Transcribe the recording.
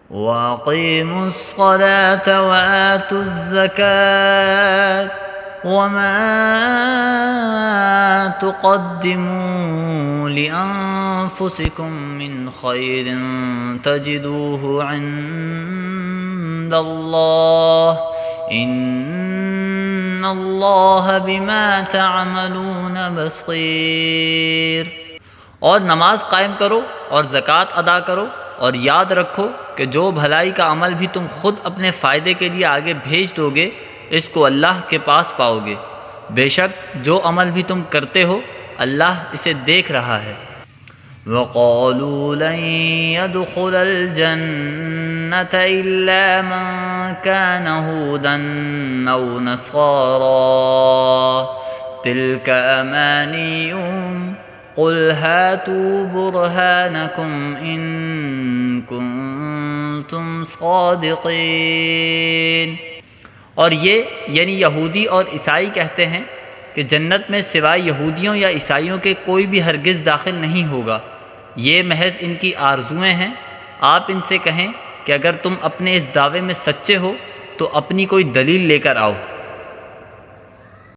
وَأَقِيمُوا الصَّلَاةَ وَآتُوا الزَّكَاةَ وَمَا تُقَدِّمُوا لِأَنفُسِكُم مِّنْ خَيْرٍ تَجِدُوهُ عِندَ اللَّهِ إِنَّ اللَّهَ بِمَا تَعْمَلُونَ بَصِيرٌ۔ اور نماز قائم کرو اور زکوٰۃ ادا کرو، اور یاد رکھو کہ جو بھلائی کا عمل بھی تم خود اپنے فائدے کے لیے آگے بھیج دو گے اس کو اللہ کے پاس پاؤ گے، بے شک جو عمل بھی تم کرتے ہو اللہ اسے دیکھ رہا ہے۔ وَقَالُوا لَن يَدْخُلَ الْجَنَّةَ إِلَّا مَن كَانَ هُودًا أَوْ نَصَارَىٰ تِلْكَ أَمَانِيُّهُمْ قُلْ هَاتُوا بُرْهَانَكُمْ إِن كُنتُمْ صَادِقِينَ۔ اور یہ یعنی یہودی اور عیسائی کہتے ہیں کہ جنت میں سوائے یہودیوں یا عیسائیوں کے کوئی بھی ہرگز داخل نہیں ہوگا، یہ محض ان کی آرزوئیں ہیں۔ آپ ان سے کہیں کہ اگر تم اپنے اس دعوے میں سچے ہو تو اپنی کوئی دلیل لے کر آؤ۔